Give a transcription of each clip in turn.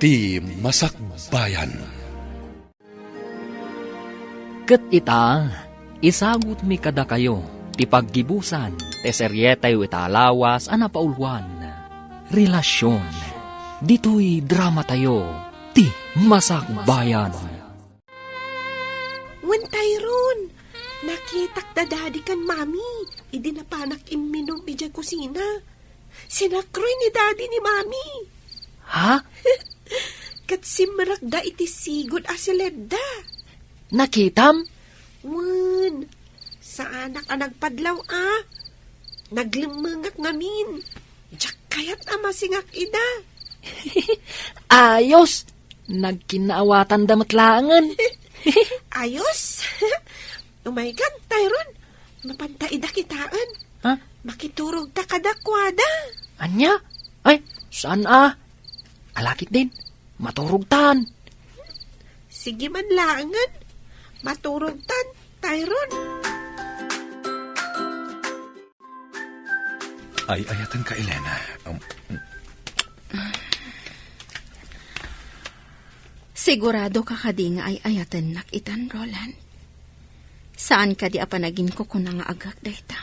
ti Masakbayan. Ket ita, isagut mi kada kayo, ti paggibusan, ti seryetay ita lawas, anapaulwan. Relasyon, dito'y drama tayo, ti Masakbayan. Wen Tyrone, nakitak da daddy kan mami. Idi na panak iminom ija kusina. Sinakroy ni daddy ni mami. Ha? Kat simrak da iti sigod asileda. Nakitam? Wen, sa anak padlaw Naglimangak ngamin. Diyak kayat masingak ida. Ayos! Nagkinaawatan damatlangan. Ayos. Oh my God, Tyrone. Mapantaida kitaan. Ha? Makiturog ta kadakwada. Anya? Ay, saan Alakit din. Maturugtan. Sige man langan. Maturugtan, Tyrone. Ay, ayatan ka, Elena. Sigurado ka kadi nga ay ayatan nakitan, Roland. Saan ka di apanagin ko kung nga agak dayta?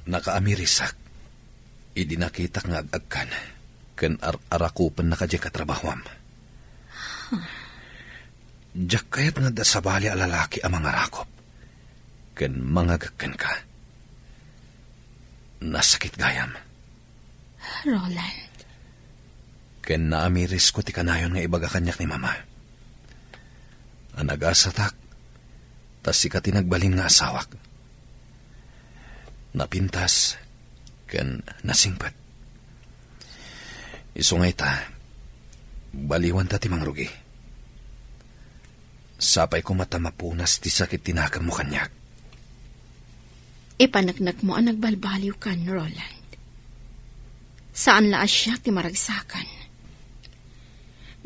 Nakaamirisak. Idi nakita nga agkan. Ken arakupan na kadya katrabahwam. Diyak kayat nga da sabali alalaki ang mga rakop. Ken mangagakkan ka. Nasakit gayam. Roland. Ken naamiris ko ti kanayon nga ibaga kanyak ni mama. Anagasatak, tas sika tinagbalin nga asawak. Napintas, ken nasingpat. Isungay ta, baliwan ta ti mangrugi. Sapay ko mata mapunas ti sakit tinakam mo kanyak. Ipanagnak mo ang nagbalbaliw kan, Roland. Saan laas siya ti maragsakan?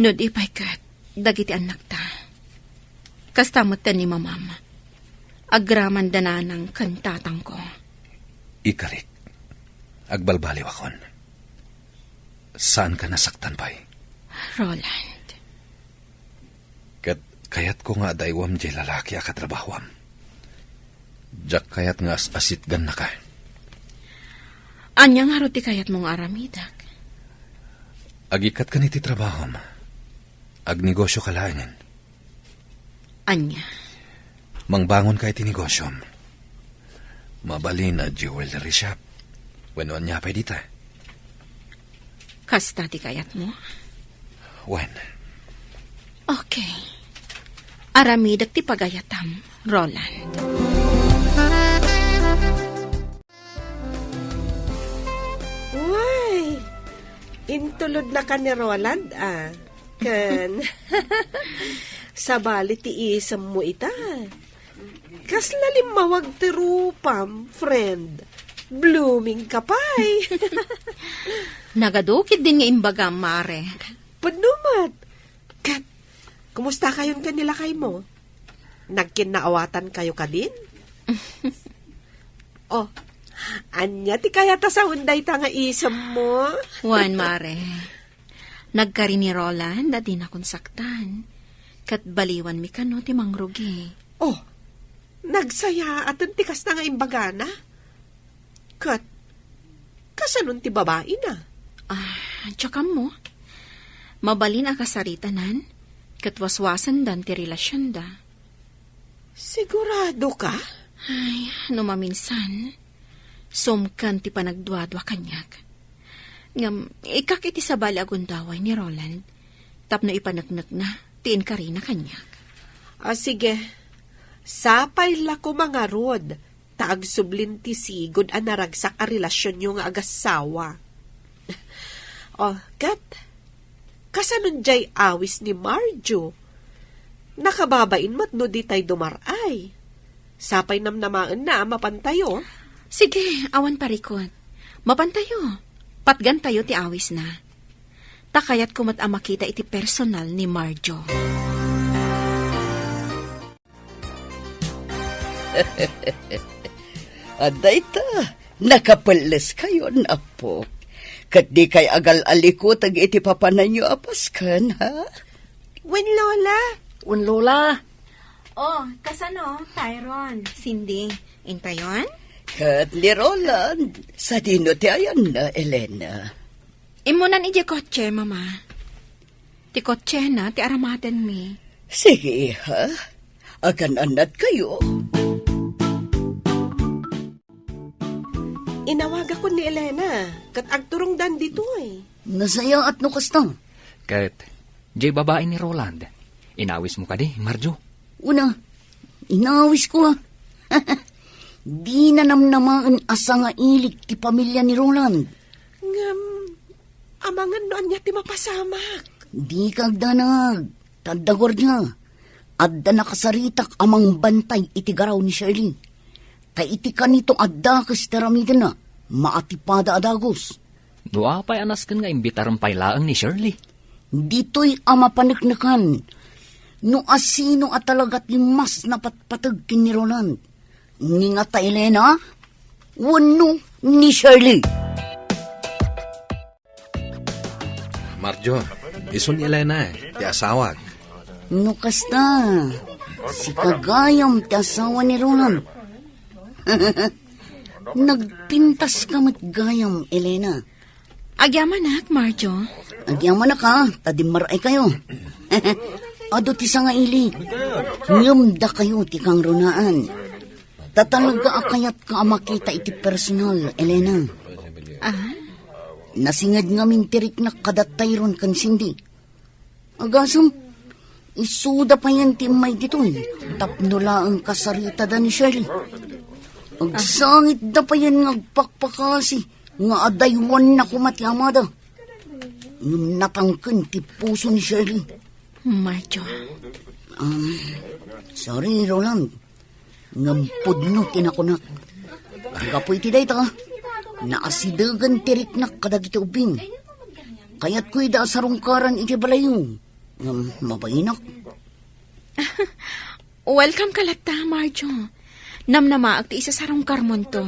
Nod ipay kat, dagiti anak ta. Kastamot ta ni mamama. Agraman dananang kantatang ko. Ikarik, agbalbaliw akon. Saan ka nasaktan pa'y? Roland. Kayat ko nga daywam jay lalaki akatrabahwam. Diyak kayat nga asitgan na ka. Anya nga ro ti kayat mong aramidak. Agikat ka ni ti trabahom. Agnegosyo ka laangan. Anya. Mangbangon ka iti negosyom. Mabali na jewelry shop. Weno niya pa dita. Kasta ti kayat mo? When? Okay. Aramidak ti pagayatam, Roland. Uy, intulod na ka ni Roland, Kan, sabali ti isam mo ita. Kaslalim mawag ti rupam, friend. Blooming kapay. Nagadukit din nga imbaga, Mare. Panumat. Kat, kumusta kayon kanila kay mo? Nagkinaawatan kayo ka din? Oh, anya ti kaya ta sa unday ta nga isam mo? Juan, Mare. Nagkari ni Roland na di na konsaktan. Kat baliwan mi kano ti mangrugi. Oh, nagsaya aton tikas na nga imbagana? Kat, kasanon ti babae na? Tsaka mo. Mabalin a kasaritanan. Kat waswasan dan ti relasyon da. Sigurado ka? Ay, no maminsan. Sumkan ti panagduadwa kanyak. Ngam, ikakiti sa bali agundaway ni Roland. Tapno ipanagnak na, tiin ka rin na kanyak. Sige. Sapay la ko mga rod. Taag sublin ti sigod a naragsak a relasyon yung agasawa. Kat, kasanon jay awis ni Marjo. Nakababain mat no di tay dumaray. Sapay namnamaan na mapantayo. Sige, awan parikot. Mapantayo. Patgan tayo ti awis na. Takayat kumat ang makita iti personal ni Marjo. Aday ta, nakapalas kayo na po. Kat di kay agal-aliko tag iti papanan nyo apaskan, ha? Wen, Lola. Un Lola, Oh, kasano, Tyron, Cindy, intayon? Kat ni Roland, sa dino ti ayan na, Elena. Imunan ije kotse, mama. Ti kotse na, ti aramaten mi. Sige, ha? Akan anat kayo. Inawaga ko ni Elena. Kat agturong dan dito eh. Nasaya at no kasta. Ket, jay babae ni Roland. Inawis mo ka di, Marjo. Una, inawis ko, ha? Di na namnamaan asa nga ilik ti pamilya ni Roland. Ngam, amangan noon niya ti mapasamak. Di kagdanag, tadagor niya. Adda nakasaritak amang bantay iti garaw ni Shirley. Ta iti kanito adda kas teramidan na, maatipada adagos. Nuapay anas kan nga imbitarang pailaang ni Shirley. Dito'y ama panaknakan. No asino at talagat yung mas napatpatag kin ni Roland. Ni nga ta Elena, wano ni Shirley. Marjo, iso ni Elena ti asawag. No kasta, si kagayam ti asawa ni Roland. Nagpintas ka matgayam, Elena. Agyaman Marjo. Agyaman na ka, tadimaray kayo. Ado ti sa nga ilik. Ngumda kayo ti kang runaan. Tatalaga akayat ka makita iti personal, Elena. Nasingad nga mintirik na kadatayron kan Cindy. Agasam, isuda pa yan ti may dito. Tapnula ang kasarita da ni Shirley. Agsangit da pa yan ngagpakpakasi. Nga adaywan na kumatiamada. Natangkan ti puso ni Shirley. Marjo. Sorry, Roland. Ngampudno tinakunak. Gapoy ti day ta. Naasidagan tirik na kadagiti ubing. Kaya't ko'y da sarungkaran iti balayo. Mabainak. Welcome kalata, Marjo. Namnamaag ti isa sarong karmon to.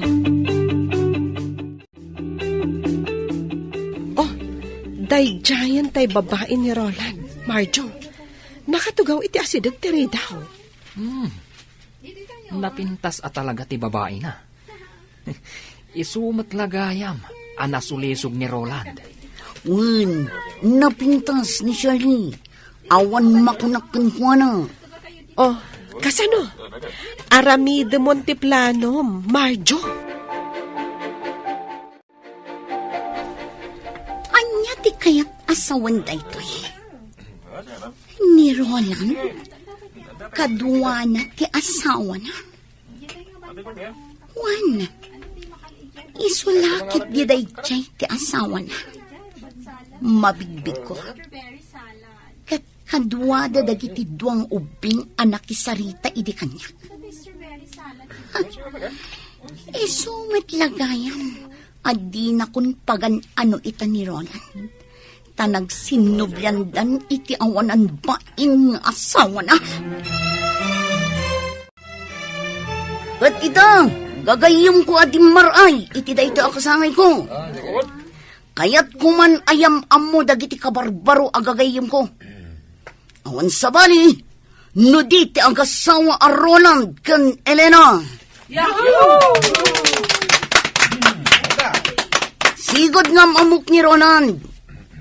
Oh, day giant tay babae ni Roland. Marjo, nakatugaw iti asidag ti daw. Napintas at talaga ti babae na. Isumat lagayam, anasulisog ni Roland. Napintas ni Shirley. Awan makunakan ko na. Oh, kasano? Arami de Monteplano, Marjo. Anya ti kayat asawan da ito ni Roland? Kadwa na ti asawa na. Juan, isulakit di day chay ti asawa na. Mabigbig ko. Kat kadwa da dagiti duang ubing anak isarita idi kanya. Isumit lagayam. Adi na kun pagan ano ita ni Roland. Tanag sinubyandan iti awanan baing asawa na. At ita, gagayim ko adim maray, iti da ito akasangay ko. Kaya't kuman ayam amo dagiti kabarbaro agagayim ko. Awan sabali, no diti ang kasawa a Roland kan Elena. Sigod ngam amok ni Roland.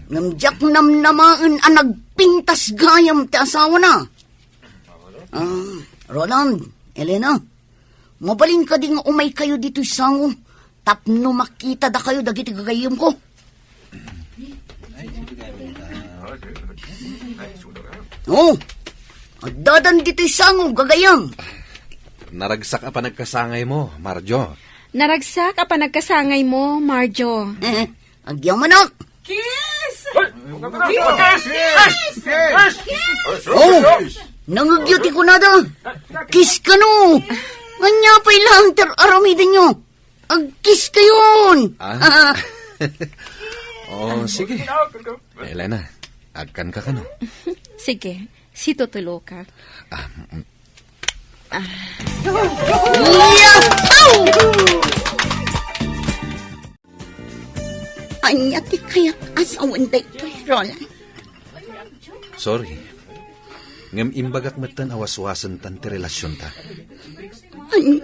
Namjak namnamaan ang nagpintas gayam ti asawa na. Roland, Elena, mabaling ka di nga umay kayo dito sango. Tapno makita da kayo dagiti gagayam ko. Oh, dadan dito sango gagayam. Naragsak pa nagkasangay mo, Marjo. Naragsak apa nagkasangay mo, Marjo? Agyaman na. Oh, nangagyuti ko na da. Kiss ka no. Anya pa'y lang aramidin nyo. Agkiss kayon. Oh, sige. Elena, agkan ka no? Sige, si tutulo ka. Anya ti kayak asawan da ito, Roland. Sorry. Ngam imbagak matan awaswasan tan ti relasyon ta. Anya,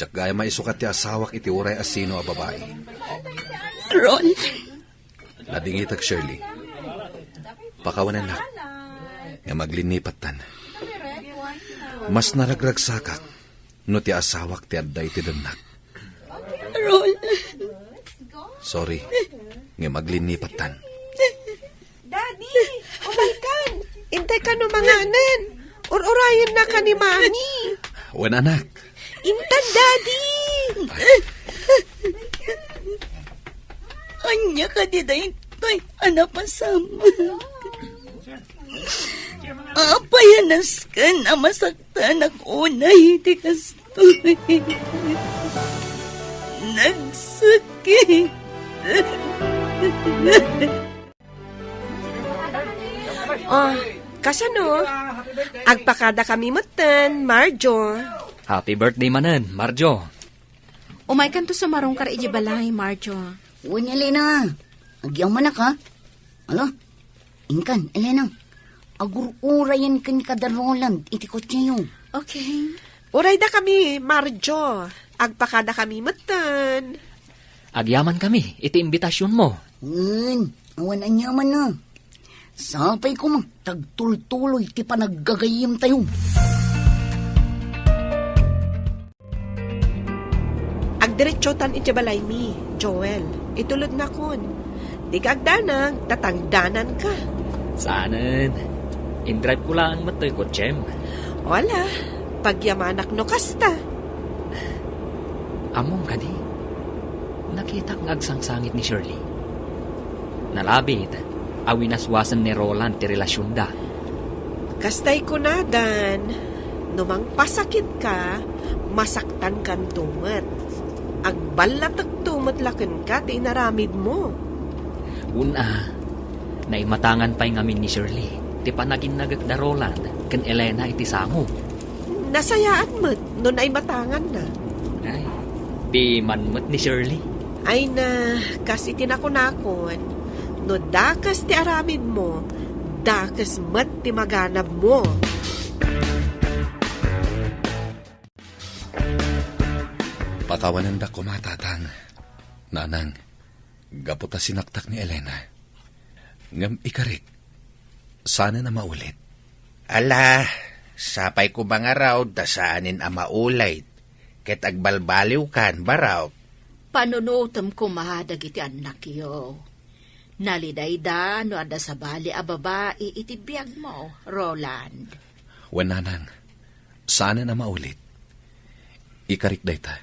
Jak gaya maisukat ti asawak iti uray asino a babae. Roland. Ladingitag Shirley. Pakawanan na. Nga maglinipat tan. Mas naragragsakak no ti asawak ti adday ti danak. Roland. Sorry. Nga maglinipat tan. Daddy! Oh my God! Intay ka no manganan. Or-orayan na ka ni Mami. Wan anak. Intan, Daddy! Anya ka di da ito, anapasama. Apayanas ka na masaktan ako na hindi kastoy. Nagsakit. Oh, kasano? Agpakada kami matan, Marjo. Happy birthday manen, Marjo. Umay kan to sumarong kar iji balay, Marjo. Uwan, Elena. Agyang manak, ha? Alo? Inkan, Elena. Agur-urayan kan kada Roland. Iti kotse yun. Okay. Uray da kami, Marjo. Agpakada kami matan. Agyaman kami, iti imbitasyon mo. Awan anyaman na. Sapay ko mang tagtul-tuloy ti panaggagayim tayo. Agdiretsotan iti balay mi, Joel. Itulod na kun. Di ka agdanag, tatangdanan ka. Saanan? Indrive ko lang matoy ko, Chem. Wala, pagyamanak no kasta. Among kadi. Nakita ng agsangsangit ni Shirley. Nalabit, awinaswasan ni Roland ti relasyon da. Kastay ko na, Dan. Numang pasakit ka, masaktan kan tumat. Agbalatag tumat laken ka, ti inaramid mo. Una, naimatangan pa'y ngamin ni Shirley. Ti panagin nagagda Roland, ken Elena iti sango. Nasayaan mo't, nun ay matangan na. Ay, di manmot ni Shirley. Ay na, kasi tinakunakon, no dakas ti aramid mo, dakas mat ti maganab mo. Pakawanan da kumatatang. Nanang, gaputa sinaktak ni Elena. Ngam ikarik, sana na maulit. Ala, sapay ko mga raw dasaanin ang maulit. Ket agbalbaliw kan baraw. Panunutom ko mahadag iti anak yo. Nalidayda no ada sa bali a babae iti biyag mo, Roland. Wananang, sana na maulit. Ikarik dayta.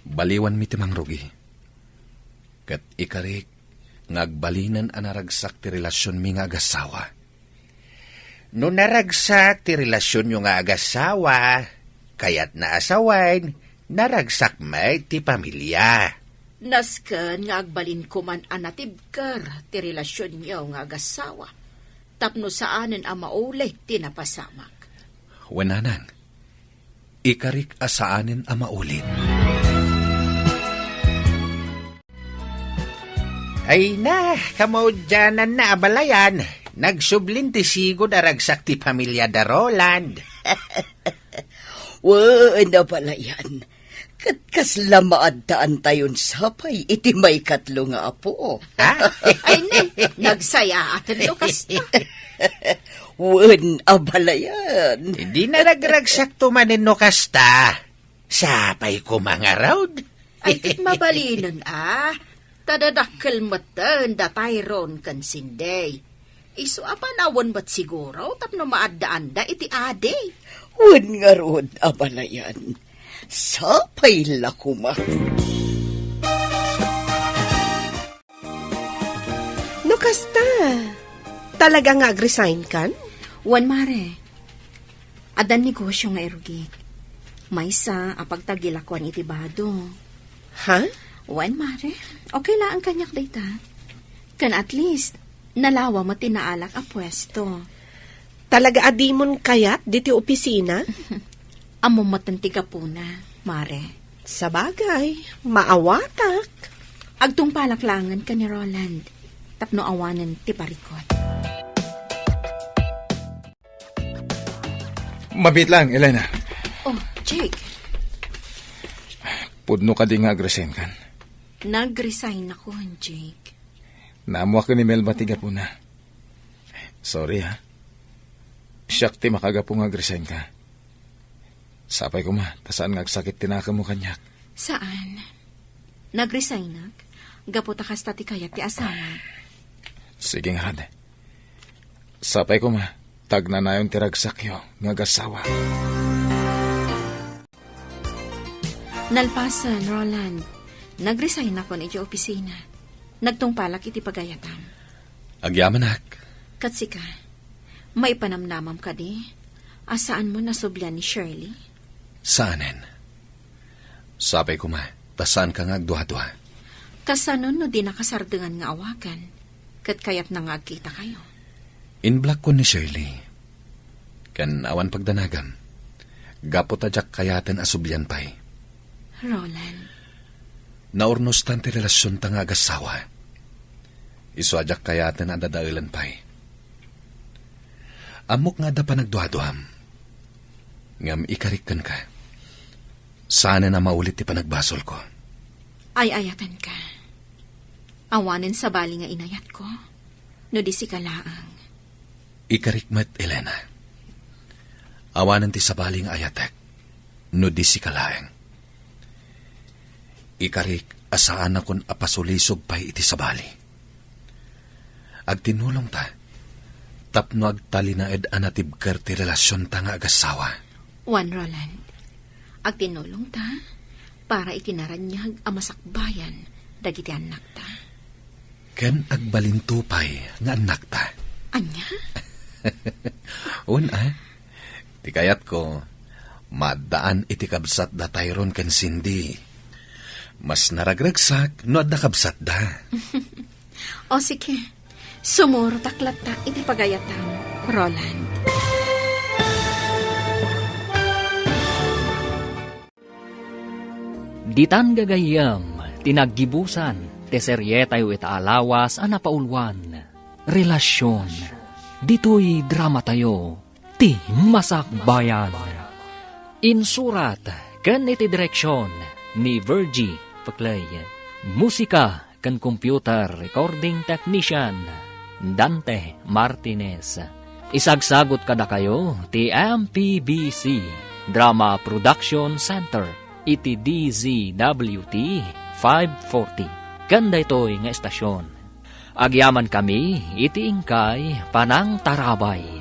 Baliwan mi timang rugi. Kat ikarik, ngagbalinan anaragsak ti relasyon mi nga agasawa. No naragsak ti relasyon yung nga agasawa, kaya't naasawain, naragsak may ti pamilya. Nasken nga agbalin ko man anatibker ti relasyon niyo nga agasawa. Tapno saanen a maulay tinapasamak. Wananang, ikarik asaanin a maulit. Ay na, kamaudyanan na abalayan. Nagsublin ti sigod aragsak ti pamilya da Roland. Wala pala yan. Katkas lamaadtaan tayon sapay, iti may katlo nga apo. Ha? Ay na, nagsaya atin to kas. Wan abala yan. Hindi na nagragsak tumanin no kasta. Sapay ko mga raud. Ay tit mabalinan tadadakkel matan da Tyrone kan sinday. Isu apanawan ba't siguro tapno maadaan da iti ade. Wan nga rod abala yan. Sapay lakuma. No kasta, talaga nga ag-resign kan? Wan mare, adan negosyo nga erugi. Maysa apagtagilakwan iti bado. Ha? Wan mare, okay lang ang kanyak data. Kan at least, nalawa mo tinaalak a pwesto. Talaga adimon kayat diti opisina? Amo matantiga po na, mare. Sa bagay, maawatak. Agtong palaklangan ka ni Roland. Tapno awanan ti parikot. Mabit lang, Elena. Oh, Jake. Pudno ka di nga agresen kan. Nag-resign ako, Jake. Naamuha ka ni Mel matiga po na. Sorry ha. Siyak ti makaga po nga agresen ka. Sapay ko ma, tasaan nga agsakit tinaka mo kanyak. Saan? Nag-resign nak? Gaputa kasta ti kayat ti asawa. Sige nga hade. Sapay ko ma, tag na nayon tiragsak yo, nga gasawa. Nalpasan, Roland. Nag-resign ako ni opisina. Nagtungpalak iti pagayatam. Agyaman nak. Katsika, may panamnamam ka di? Asaan mo nasoblyan ni Shirley? Saanen? Sapay ko ma, tasaan ka nga agduha-duha. Kasanon no di nakasardengan nga awakan. Kat kayat na nga agkita kayo. Inblock ko ni Shirley. Kan awan pagdanagam. Gapot ajak kayaten asublyan pay. Roland, Naurnos tanti relasyon ta nga agasawa. Isu ajak kayaten adadailan pay. Amok nga da pa nagduha-duham. Ngam ikarikan ka. Sana na maulit ti panagbasol ko. ay ayatan ka. Awanin sa bali nga inayat ko. No di si kalaang. Ikarikmat, Elena. Awanan ti sabali nga ayatek. No di si kalaeng. Ikarik asaan akon apasulisog pay iti sabali. Agtinulong ta. Tapno agtalinaed anatibker ti relasyon ta nga agasawa. Juan Roland, agtinulong ta para itinaranyag ang masakbayan dagiti anak ta. Ken agbalintupay nga anak ta. Anya? Una, ti kayat ko, madaan iti kabsat da tayron ken Cindy. Mas naragragsak no adda kabsat da. O sige, sumuro taklat ta iti pagayatam, Roland. Ditan gagayam, tinaggibusan, te seryetayo ita alawas a napaulwan. Relasyon, dito'y drama tayo, ti masakbayan. Insurat, kan iti direksyon, ni Virgie Paklay. Musika, kan computer recording technician, Dante Martinez. Isagsagot kada kayo, ti MPBC, Drama Production Center, iti DZWT 540. Ganda ito'y nga estasyon. Agyaman kami, iti ingkay panang tarabay.